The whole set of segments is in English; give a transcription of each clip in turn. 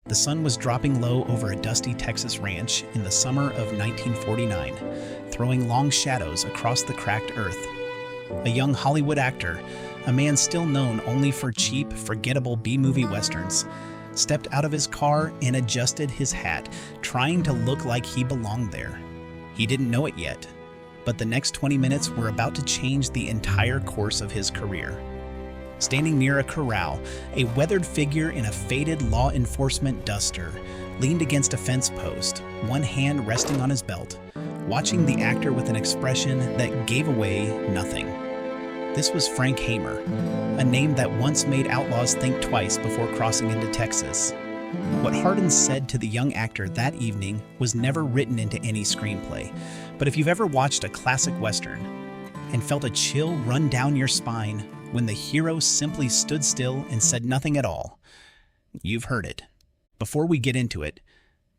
The sun was dropping low over a dusty Texas ranch in the summer of 1949, throwing long shadows across the cracked earth. A young Hollywood actor, a man still known only for cheap, forgettable B-movie westerns, stepped out of his car and adjusted his hat, trying to look like he belonged there. He didn't know it yet, but the next 20 minutes were about to change the entire course of his career. Standing near a corral, a weathered figure in a faded law enforcement duster leaned against a fence post, one hand resting on his belt, watching the actor with an expression that gave away nothing. This was Frank Hamer, a name that once made outlaws think twice before crossing into Texas. What Hardin said to the young actor that evening was never written into any screenplay, but if you've ever watched a classic Western and felt a chill run down your spine when the hero simply stood still and said nothing at all, you've heard it. Before we get into it,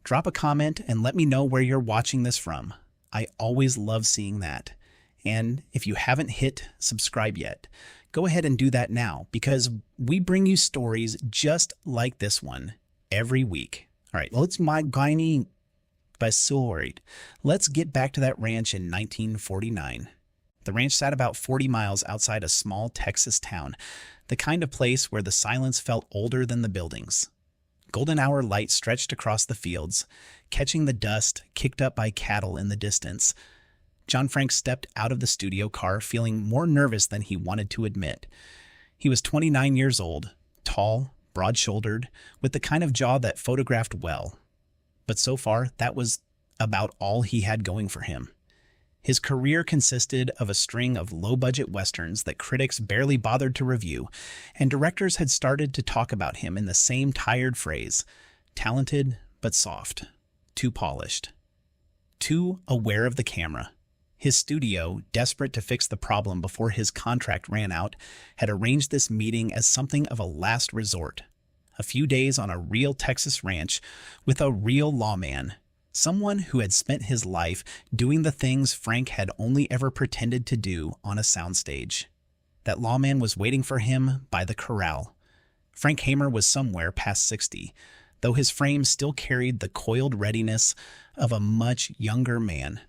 drop a comment and let me know where you're watching this from. I always love seeing that. And if you haven't hit subscribe yet, go ahead and do that now, because we bring you stories just like this one every week. All right, let's get back to that ranch in 1949. The ranch sat about 40 miles outside a small Texas town, the kind of place where the silence felt older than the buildings. Golden hour light stretched across the fields, catching the dust kicked up by cattle in the distance. John Frank stepped out of the studio car feeling more nervous than he wanted to admit. He was 29 years old, tall, broad-shouldered, with the kind of jaw that photographed well. But so far, that was about all he had going for him. His career consisted of a string of low-budget westerns that critics barely bothered to review, and directors had started to talk about him in the same tired phrase: talented but soft, too polished, too aware of the camera. His studio, desperate to fix the problem before his contract ran out, had arranged this meeting as something of a last resort. A few days on a real Texas ranch with a real lawman, someone who had spent his life doing the things Frank had only ever pretended to do on a soundstage. That lawman was waiting for him by the corral. Frank Hamer was somewhere past 60, though his frame still carried the coiled readiness of a much younger man.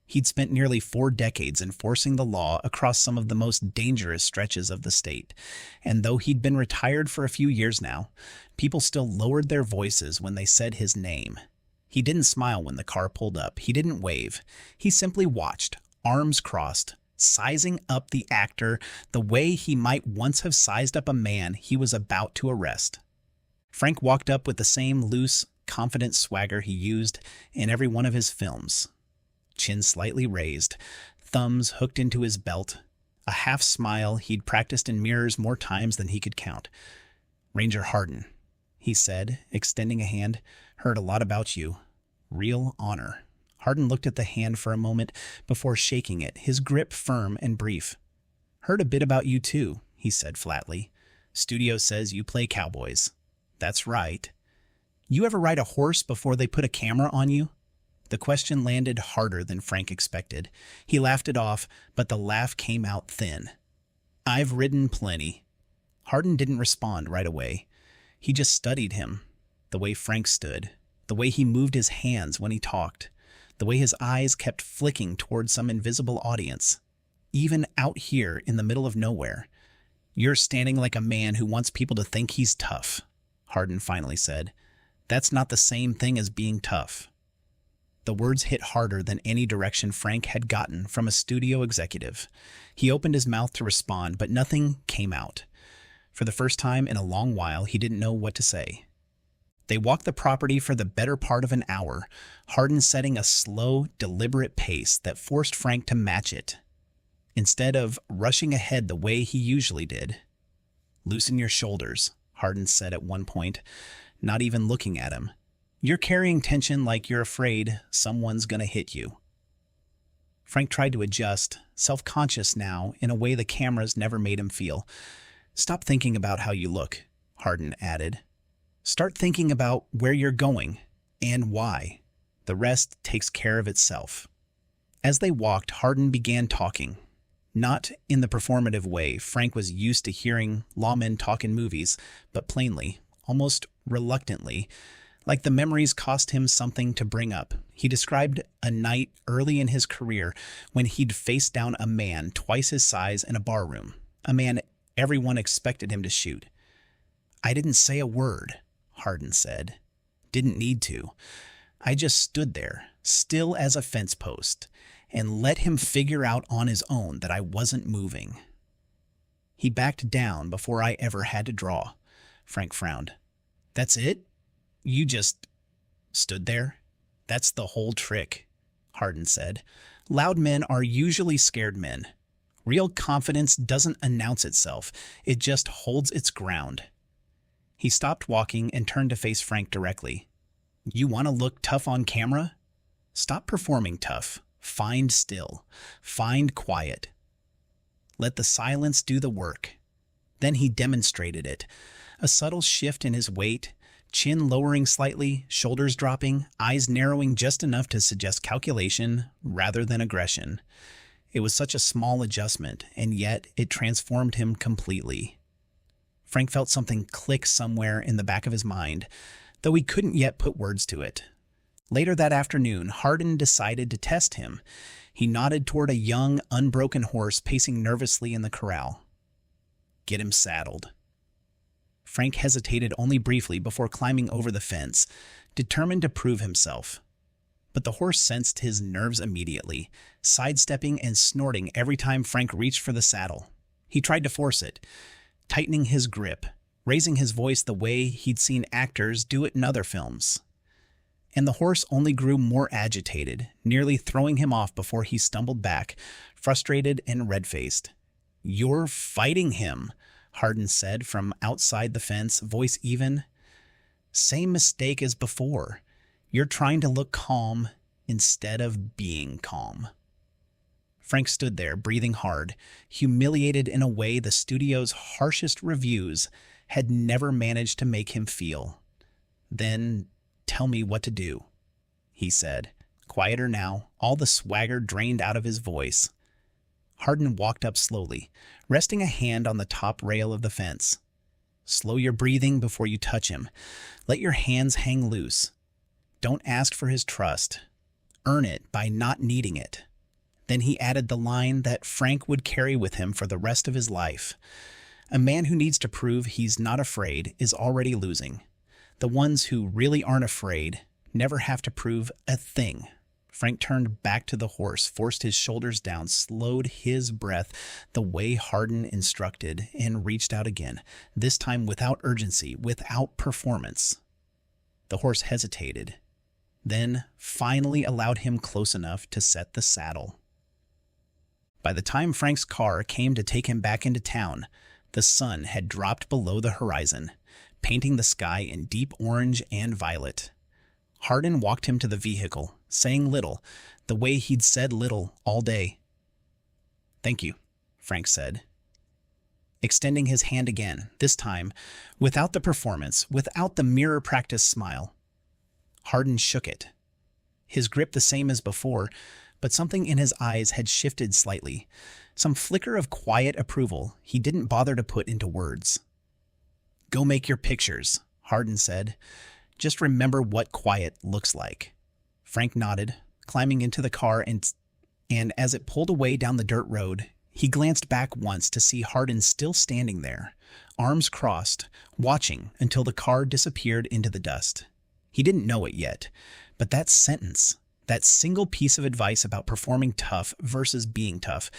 He'd spent nearly 4 decades enforcing the law across some of the most dangerous stretches of the state, and though he'd been retired for a few years now, people still lowered their voices when they said his name. He didn't smile when the car pulled up. He didn't wave. He simply watched, arms crossed, sizing up the actor the way he might once have sized up a man he was about to arrest. Frank walked up with the same loose, confident swagger he used in every one of his films. Chin slightly raised, thumbs hooked into his belt, a half smile he'd practiced in mirrors more times than he could count. "Ranger Hardin," he said, extending a hand. "Heard a lot about you. Real honor." Hardin looked at the hand for a moment before shaking it, his grip firm and brief. "Heard a bit about you too," he said flatly. "Studio says you play cowboys." "That's right." "You ever ride a horse before they put a camera on you?" The question landed harder than Frank expected. He laughed it off, but the laugh came out thin. "I've ridden plenty." Hardin didn't respond right away. He just studied him, the way Frank stood, the way he moved his hands when he talked, the way his eyes kept flicking toward some invisible audience. Even out here in the middle of nowhere. "You're standing like a man who wants people to think he's tough," Hardin finally said. "That's not the same thing as being tough." The words hit harder than any direction Frank had gotten from a studio executive. He opened his mouth to respond, but nothing came out. For the first time in a long while, he didn't know what to say. They walked the property for the better part of an hour, Hardin setting a slow, deliberate pace that forced Frank to match it, instead of rushing ahead the way he usually did. "Loosen your shoulders," Hardin said at one point, not even looking at him. "You're carrying tension like you're afraid someone's gonna hit you." Frank tried to adjust, self-conscious now in a way the cameras never made him feel. "Stop thinking about how you look," Hardin added. "Start thinking about where you're going and why. The rest takes care of itself." As they walked, Hardin began talking. Not in the performative way Frank was used to hearing lawmen talk in movies, but plainly, almost reluctantly, Like the memories cost him something to bring up. He described a night early in his career when he'd faced down a man twice his size in a barroom, a man everyone expected him to shoot. "I didn't say a word," Hardin said. "Didn't need to. I just stood there, still as a fence post, and let him figure out on his own that I wasn't moving." "He backed down before I ever had to draw," Frank frowned. "That's it? You just stood there?" "That's the whole trick," Hardin said. "Loud men are usually scared men. Real confidence doesn't announce itself. It just holds its ground." He stopped walking and turned to face Frank directly. "You want to look tough on camera? Stop performing tough. Find still. Find quiet. Let the silence do the work." Then he demonstrated it. A subtle shift in his weight, chin lowering slightly, shoulders dropping, eyes narrowing just enough to suggest calculation rather than aggression. It was such a small adjustment, and yet it transformed him completely. Frank felt something click somewhere in the back of his mind, though he couldn't yet put words to it. Later that afternoon, Hardin decided to test him. He nodded toward a young, unbroken horse pacing nervously in the corral. "Get him saddled." Frank hesitated only briefly before climbing over the fence, determined to prove himself. But the horse sensed his nerves immediately, sidestepping and snorting every time Frank reached for the saddle. He tried to force it, tightening his grip, raising his voice the way he'd seen actors do it in other films. And the horse only grew more agitated, nearly throwing him off before he stumbled back, frustrated and red-faced. "You're fighting him," Hardin said from outside the fence, voice even. "Same mistake as before. You're trying to look calm instead of being calm." Frank stood there, breathing hard, humiliated in a way the studio's harshest reviews had never managed to make him feel. "Then tell me what to do," he said, quieter now, all the swagger drained out of his voice. Hardin walked up slowly, resting a hand on the top rail of the fence. "Slow your breathing before you touch him. Let your hands hang loose. Don't ask for his trust. Earn it by not needing it." Then he added the line that Frank would carry with him for the rest of his life. "A man who needs to prove he's not afraid is already losing. The ones who really aren't afraid never have to prove a thing." Frank turned back to the horse, forced his shoulders down, slowed his breath the way Hardin instructed, and reached out again, this time without urgency, without performance. The horse hesitated, then finally allowed him close enough to set the saddle. By the time Frank's car came to take him back into town, the sun had dropped below the horizon, painting the sky in deep orange and violet. Hardin walked him to the vehicle, saying little, the way he'd said little all day. "Thank you," Frank said, extending his hand again, this time without the performance, without the mirror practice smile. Hardin shook it, his grip the same as before, but something in his eyes had shifted slightly, some flicker of quiet approval he didn't bother to put into words. "Go make your pictures," Hardin said. "Just remember what quiet looks like." Frank nodded, climbing into the car, and as it pulled away down the dirt road, he glanced back once to see Hardin still standing there, arms crossed, watching until the car disappeared into the dust. He didn't know it yet, but that sentence, that single piece of advice about performing tough versus being tough,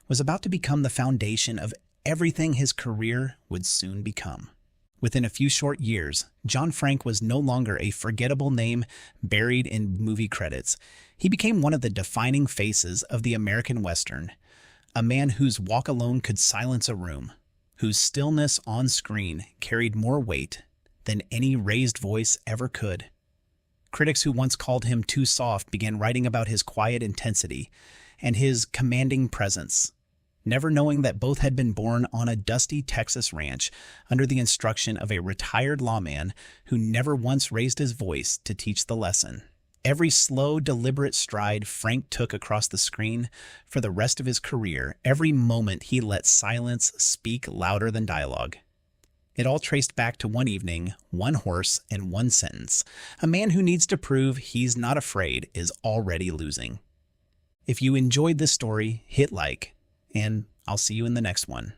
was about to become the foundation of everything his career would soon become. Within a few short years, John Frank was no longer a forgettable name buried in movie credits. He became one of the defining faces of the American Western, a man whose walk alone could silence a room, whose stillness on screen carried more weight than any raised voice ever could. Critics who once called him too soft began writing about his quiet intensity and his commanding presence, never knowing that both had been born on a dusty Texas ranch under the instruction of a retired lawman who never once raised his voice to teach the lesson. Every slow, deliberate stride Frank took across the screen for the rest of his career, every moment he let silence speak louder than dialogue. It all traced back to one evening, one horse, and one sentence. A man who needs to prove he's not afraid is already losing. If you enjoyed this story, hit like, and I'll see you in the next one.